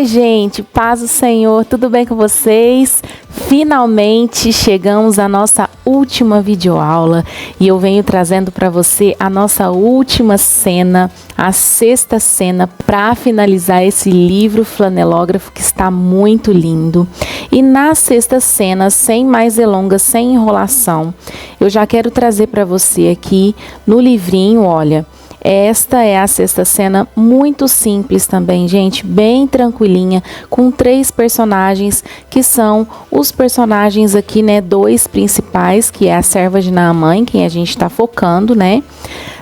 Oi, gente, paz do Senhor, tudo bem com vocês? Finalmente chegamos à nossa última videoaula e eu venho trazendo para você a nossa última cena, a sexta cena, para finalizar esse livro flanelógrafo que está muito lindo. E na sexta cena, sem mais delongas, sem enrolação, eu já quero trazer para você aqui no livrinho, olha. Esta é a sexta cena, muito simples também, gente, bem tranquilinha, com 3 personagens, que são os personagens aqui, né, 2 principais, que é a serva de Naamã, em quem a gente está focando, né,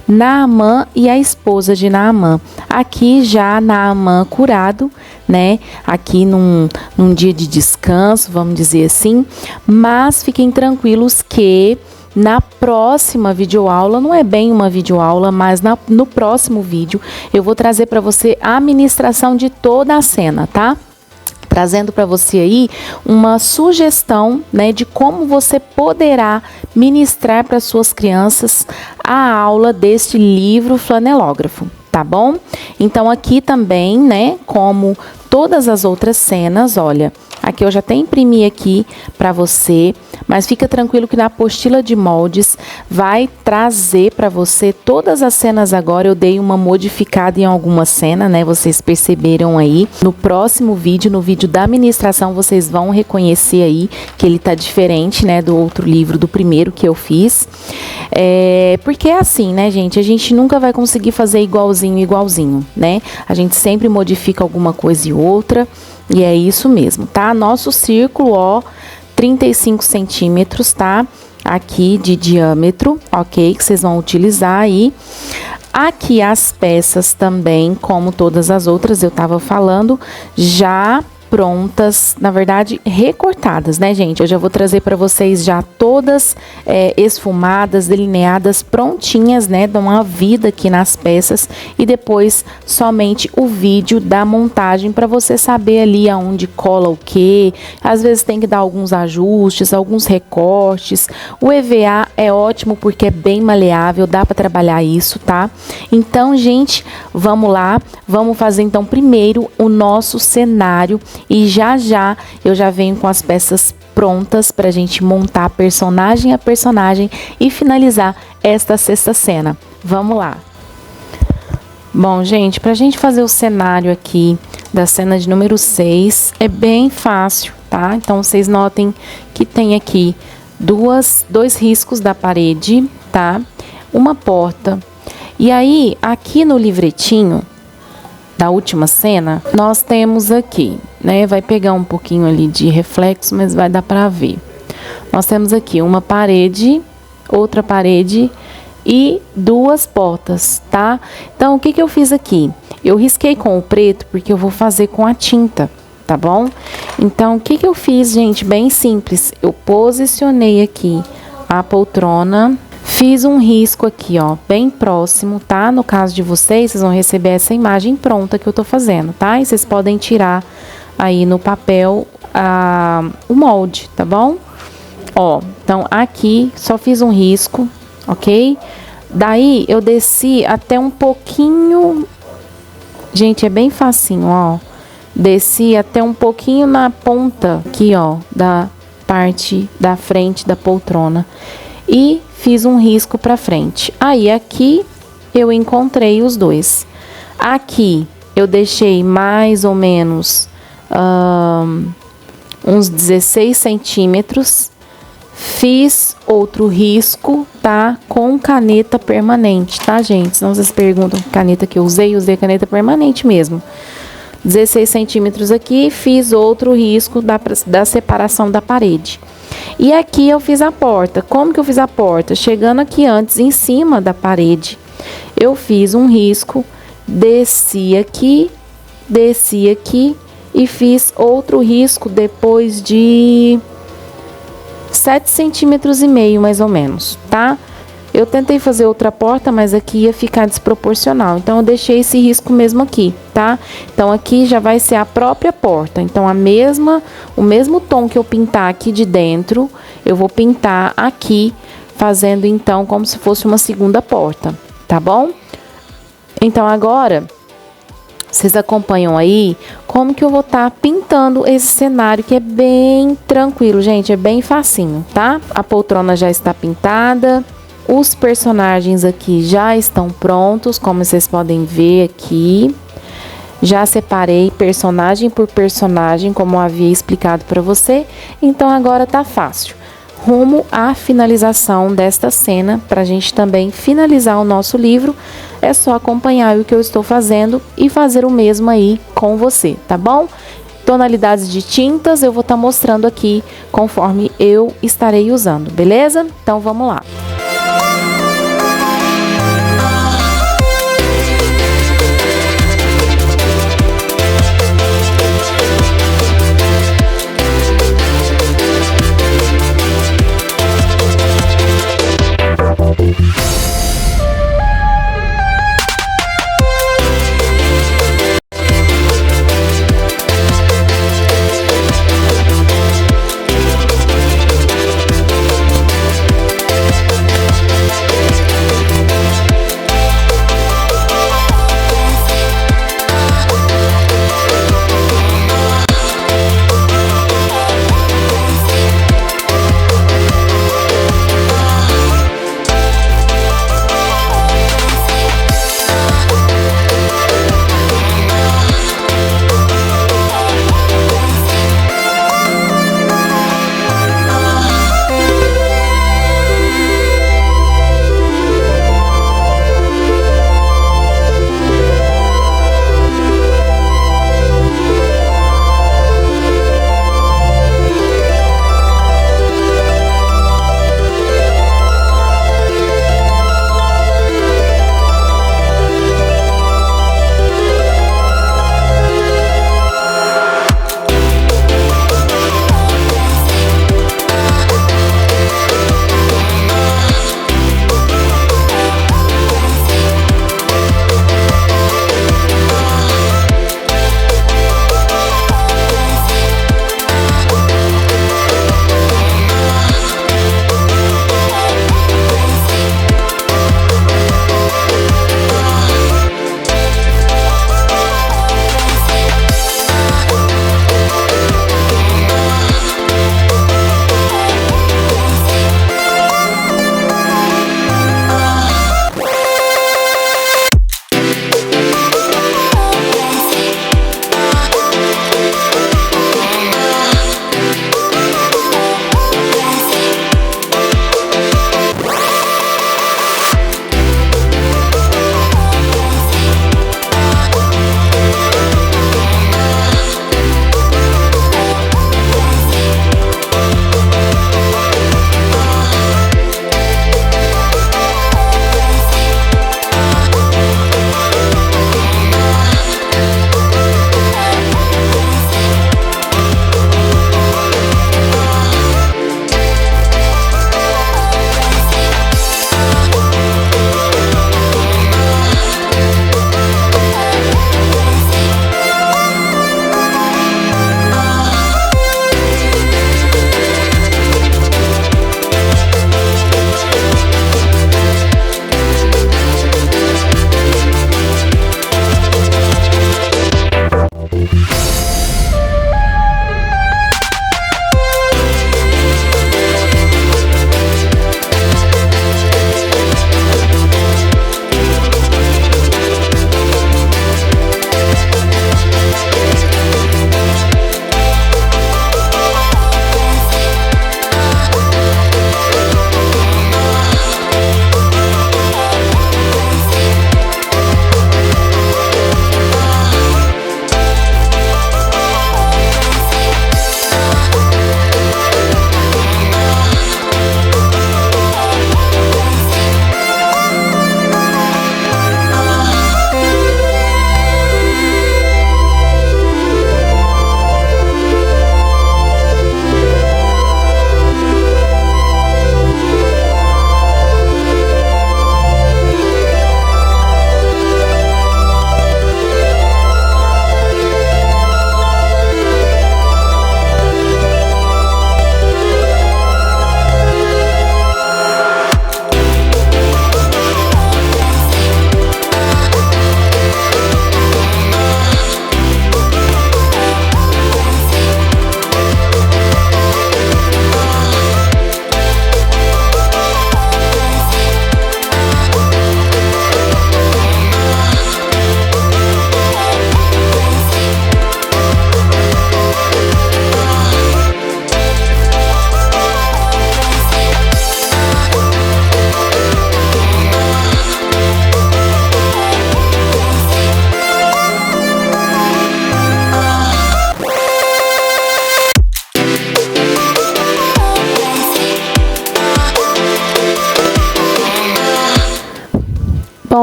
Naamã e a esposa de Naamã. Aqui já Naamã curado, né, aqui num dia de descanso, vamos dizer assim, mas fiquem tranquilos que na próxima videoaula, não é bem uma videoaula, mas no próximo vídeo eu vou trazer para você a ministração de toda a cena, tá? Trazendo para você aí uma sugestão, né, de como você poderá ministrar para suas crianças a aula deste livro flanelógrafo, tá bom? Então aqui também, né, como todas as outras cenas, olha, aqui eu já até imprimi aqui para você, mas fica tranquilo que na apostila de moldes vai trazer para você todas as cenas agora. Eu dei uma modificada em alguma cena, né? Vocês perceberam aí. No próximo vídeo, no vídeo da ministração, vocês vão reconhecer aí que ele tá diferente, né, do outro livro, do primeiro que eu fiz. Porque é assim, né, gente? A gente nunca vai conseguir fazer igualzinho, né? A gente sempre modifica alguma coisa e outra. E é isso mesmo, tá? Nosso círculo, ó, 35 centímetros, tá? Aqui de diâmetro, ok? Que vocês vão utilizar aí. Aqui as peças também, como todas as outras, eu tava falando, já prontas, na verdade, recortadas, né, gente? Eu já vou trazer para vocês já todas esfumadas, delineadas, prontinhas, né? Dão uma vida aqui nas peças e depois somente o vídeo da montagem para você saber ali aonde cola o que. Às vezes tem que dar alguns ajustes, alguns recortes. O EVA é ótimo porque é bem maleável, dá para trabalhar isso, tá? Então, gente, vamos lá. Vamos fazer então primeiro o nosso cenário. E já eu já venho com as peças prontas para a gente montar personagem a personagem e finalizar esta sexta cena. Vamos lá. Bom, gente, para a gente fazer o cenário aqui da cena de número 6 é bem fácil, tá? Então, vocês notem que tem aqui dois riscos da parede, tá? Uma porta. E aí, aqui no livretinho da última cena, nós temos aqui, né? Vai pegar um pouquinho ali de reflexo, mas vai dar para ver. Nós temos aqui uma parede, outra parede e 2 portas, tá? Então, o que eu fiz aqui? Eu risquei com o preto porque eu vou fazer com a tinta, tá bom? Então, o que eu fiz, gente? Bem simples. Eu posicionei aqui a poltrona. Fiz um risco aqui, ó, bem próximo, tá? No caso de vocês vão receber essa imagem pronta que eu tô fazendo, tá? E vocês podem tirar aí no papel o molde, tá bom? Ó, então aqui só fiz um risco, ok? Daí eu desci até um pouquinho, gente, é bem facinho, ó. Desci até um pouquinho na ponta aqui, ó, da parte da frente da poltrona. E fiz um risco para frente. Aí aqui eu encontrei os 2. Aqui eu deixei mais ou menos uns 16 centímetros. Fiz outro risco, tá? Com caneta permanente, tá, gente? Senão vocês perguntam que caneta que eu usei caneta permanente mesmo. 16 centímetros aqui, fiz outro risco da separação da parede. E aqui eu fiz a porta. Como que eu fiz a porta? Chegando aqui antes, em cima da parede, eu fiz um risco, desci aqui e fiz outro risco depois de 7,5 centímetros mais ou menos, tá? Eu tentei fazer outra porta, mas aqui ia ficar desproporcional. Então, eu deixei esse risco mesmo aqui, tá? Então, aqui já vai ser a própria porta. Então, o mesmo tom que eu pintar aqui de dentro, eu vou pintar aqui, fazendo, então, como se fosse uma segunda porta, tá bom? Então, agora, Vocês acompanham aí como que eu vou estar pintando esse cenário, que é bem tranquilo, gente, é bem facinho, tá? A poltrona já está pintada, os personagens aqui já estão prontos, como vocês podem ver aqui. Já separei personagem por personagem, como eu havia explicado para você, então agora tá fácil. Rumo à finalização desta cena, para a gente também finalizar o nosso livro, é só acompanhar o que eu estou fazendo e fazer o mesmo aí com você, tá bom? Tonalidades de tintas eu vou estar mostrando aqui conforme eu estarei usando, beleza? Então vamos lá.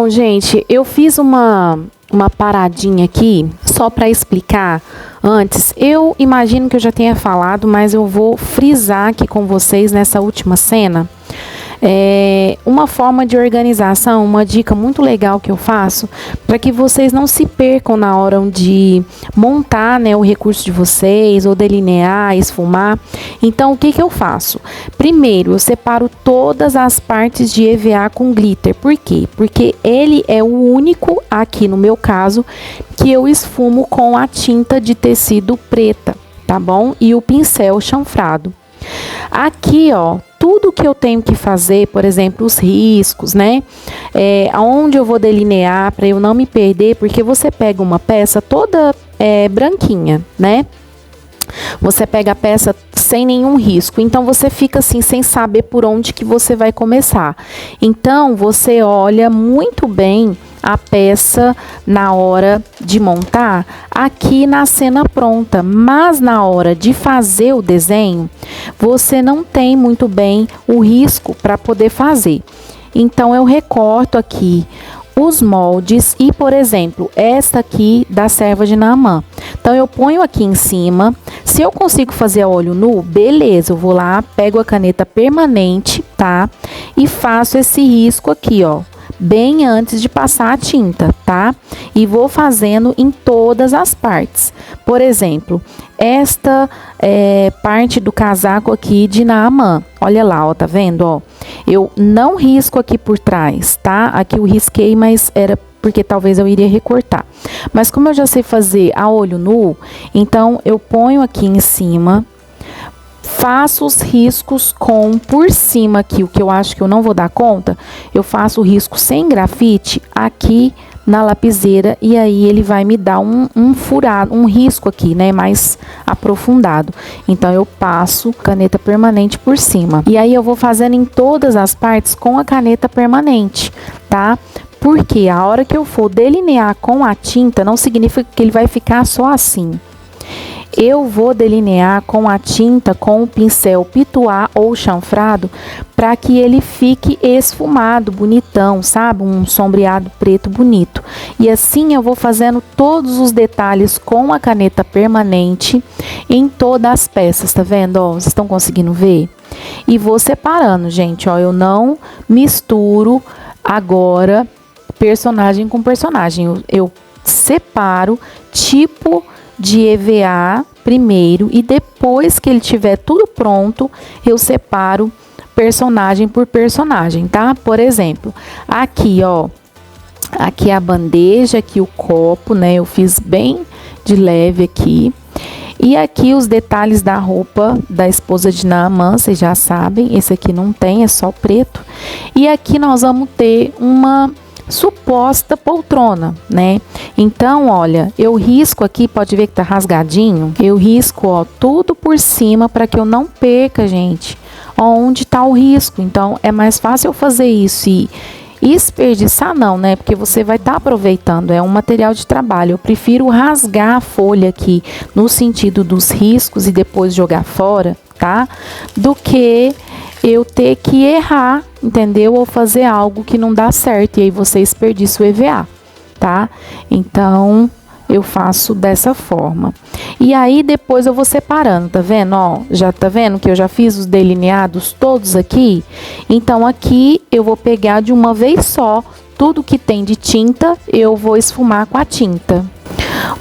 Bom, gente, eu fiz uma paradinha aqui só para explicar antes. Eu imagino que eu já tenha falado, mas eu vou frisar aqui com vocês nessa última cena. Uma forma de organização, uma dica muito legal que eu faço para que vocês não se percam na hora de montar, né, o recurso de vocês, ou delinear, esfumar. Então, o que eu faço? Primeiro, eu separo todas as partes de EVA com glitter. Por quê? Porque ele é o único, aqui no meu caso, que eu esfumo com a tinta de tecido preta, tá bom? E o pincel chanfrado. Aqui, ó, tudo que eu tenho que fazer, por exemplo, os riscos, né? Onde eu vou delinear para eu não me perder, porque você pega uma peça toda branquinha, né? Você pega a peça sem nenhum risco, então você fica assim sem saber por onde que você vai começar. Então você olha muito bem a peça na hora de montar aqui na cena pronta, mas na hora de fazer o desenho você não tem muito bem o risco para poder fazer. Então eu recorto aqui os moldes e, por exemplo, esta aqui da serva de Naamã. Então eu ponho aqui em cima. Se eu consigo fazer a olho nu, beleza, eu vou lá, pego a caneta permanente, tá? E faço esse risco aqui, ó, bem antes de passar a tinta, tá? E vou fazendo em todas as partes. Por exemplo, esta parte do casaco aqui de Naamã. Olha lá, ó, tá vendo, ó? Eu não risco aqui por trás, tá? Aqui eu risquei, mas era porque talvez eu iria recortar. Mas como eu já sei fazer a olho nu, então eu ponho aqui em cima, faço os riscos por cima aqui, o que eu acho que eu não vou dar conta, eu faço o risco sem grafite aqui na lapiseira, e aí ele vai me dar um furado, um risco aqui, né, mais aprofundado. Então eu passo caneta permanente por cima. E aí eu vou fazendo em todas as partes com a caneta permanente, tá? Porque a hora que eu for delinear com a tinta, não significa que ele vai ficar só assim. Eu vou delinear com a tinta, com o pincel pituá ou chanfrado, para que ele fique esfumado, bonitão, sabe? Um sombreado preto bonito. E assim eu vou fazendo todos os detalhes com a caneta permanente em todas as peças, tá vendo? Ó, vocês estão conseguindo ver? E vou separando, gente, ó, eu não misturo agora personagem com personagem. Eu separo tipo de EVA primeiro, e depois que ele tiver tudo pronto, eu separo personagem por personagem, tá? Por exemplo, aqui, ó, aqui a bandeja, aqui o copo, né? Eu fiz bem de leve aqui. E aqui os detalhes da roupa da esposa de Naamã, vocês já sabem, esse aqui não tem, é só preto. E aqui nós vamos ter uma suposta poltrona, né? Então, olha, eu risco aqui, pode ver que tá rasgadinho. Eu risco, ó, tudo por cima para que eu não perca, gente, onde tá o risco. Então, é mais fácil eu fazer isso e desperdiçar não, né? Porque você vai estar aproveitando, é um material de trabalho. Eu prefiro rasgar a folha aqui no sentido dos riscos e depois jogar fora, tá? Do que eu ter que errar, entendeu? Ou fazer algo que não dá certo e aí você desperdiça o EVA, tá? Então, eu faço dessa forma. E aí, depois eu vou separando, tá vendo? Ó, já tá vendo que eu já fiz os delineados todos aqui? Então, aqui eu vou pegar de uma vez só, tudo que tem de tinta, eu vou esfumar com a tinta.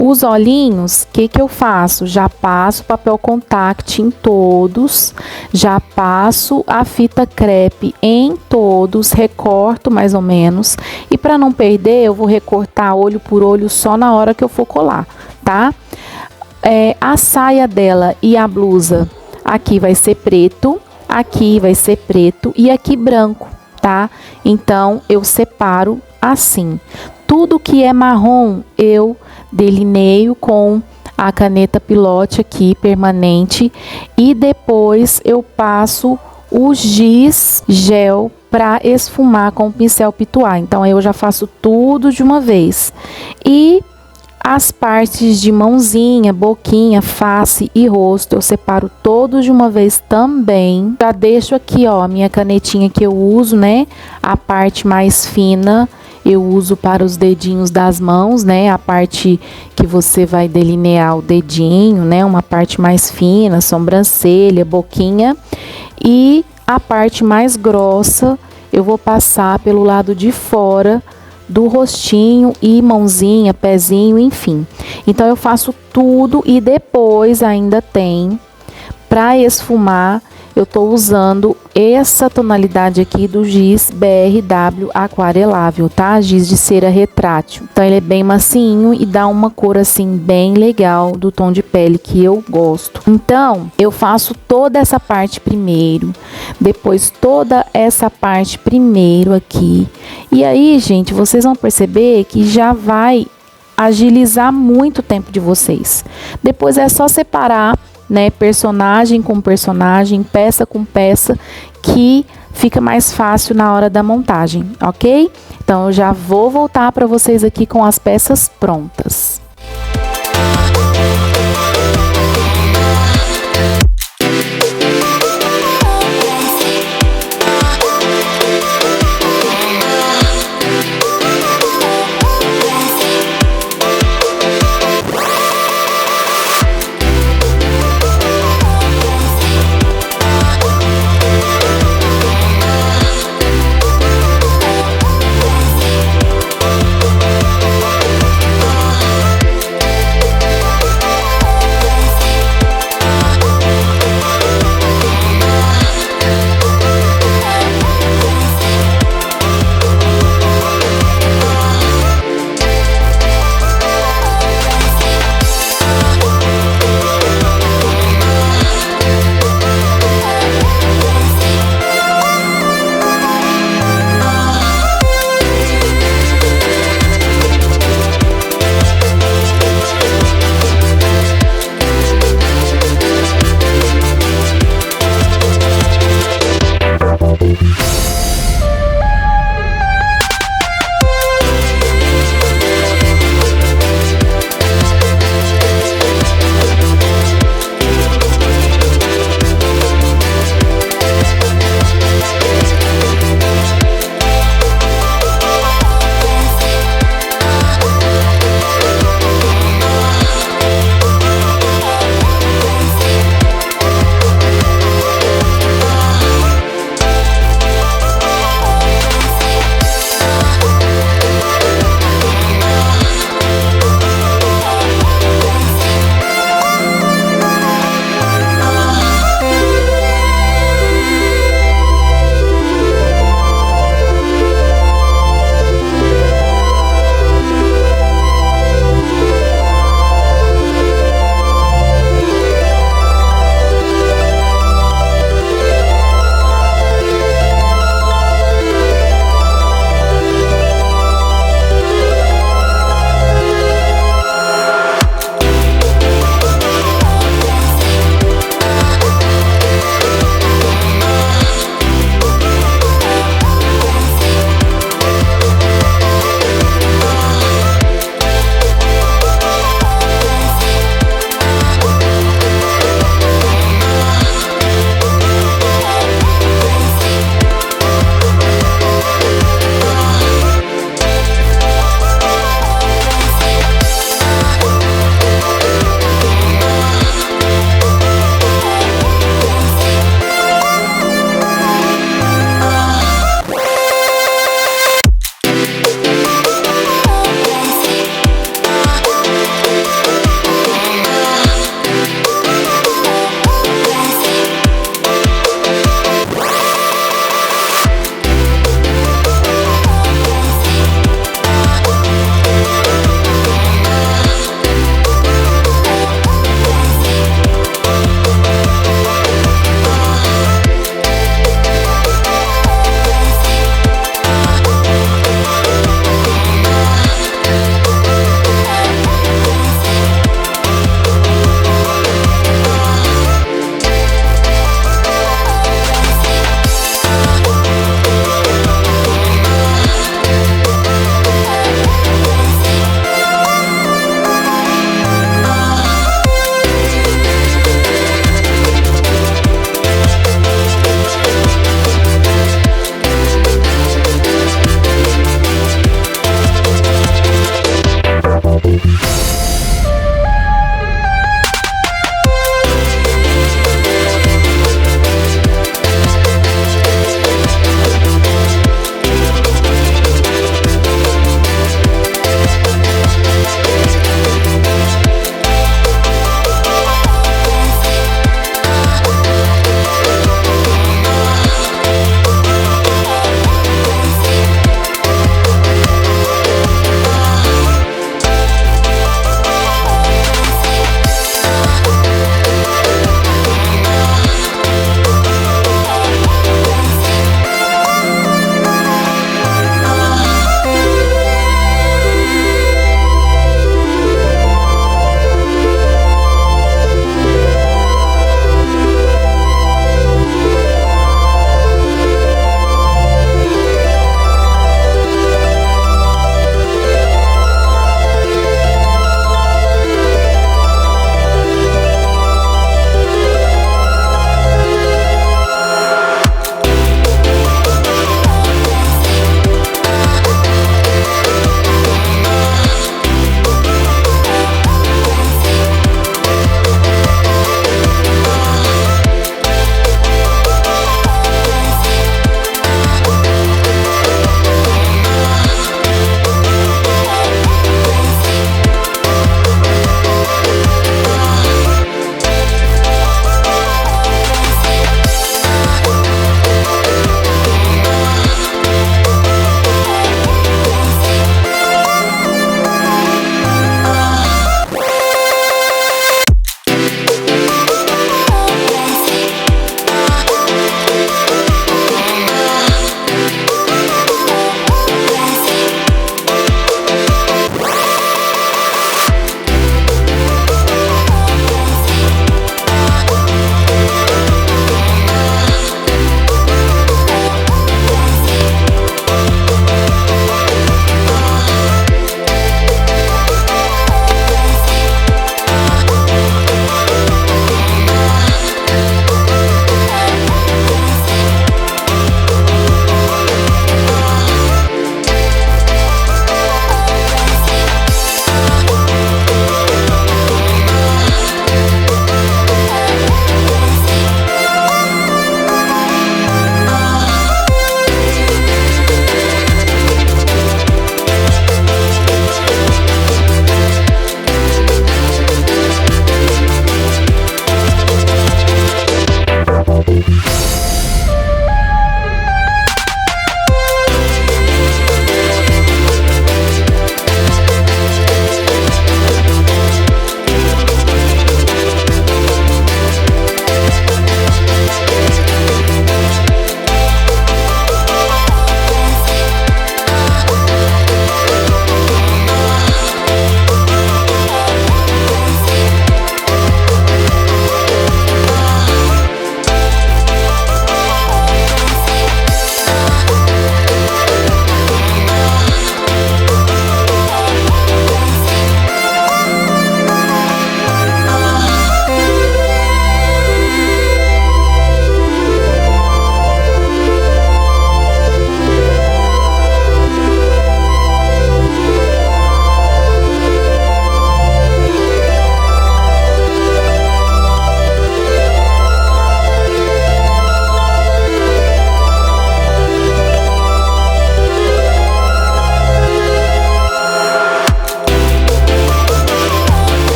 Os olhinhos, o que eu faço? Já passo papel contact em todos, já passo a fita crepe em todos, recorto mais ou menos. E para não perder, eu vou recortar olho por olho só na hora que eu for colar, tá? A saia dela e a blusa, aqui vai ser preto, aqui vai ser preto e aqui branco, tá? Então, eu separo assim. Tudo que é marrom, eu delineio com a caneta pilote aqui, permanente. E depois eu passo o giz gel para esfumar com o pincel pituá. Então, eu já faço tudo de uma vez. E as partes de mãozinha, boquinha, face e rosto, eu separo todos de uma vez também. Já deixo aqui, ó, a minha canetinha que eu uso, né? A parte mais fina, eu uso para os dedinhos das mãos, né? A parte que você vai delinear o dedinho, né? Uma parte mais fina, sobrancelha, boquinha. E a parte mais grossa eu vou passar pelo lado de fora do rostinho e mãozinha, pezinho, enfim. Então eu faço tudo e depois ainda tem, para esfumar, eu tô usando essa tonalidade aqui do giz BRW aquarelável, tá? Giz de cera retrátil. Então ele é bem macinho e dá uma cor assim bem legal do tom de pele que eu gosto. Então eu faço toda essa parte primeiro, depois toda essa parte primeiro aqui. E aí, gente, vocês vão perceber que já vai agilizar muito o tempo de vocês. Depois é só separar, né, personagem com personagem, peça com peça, que fica mais fácil na hora da montagem, ok? Então eu já vou voltar para vocês aqui com as peças prontas.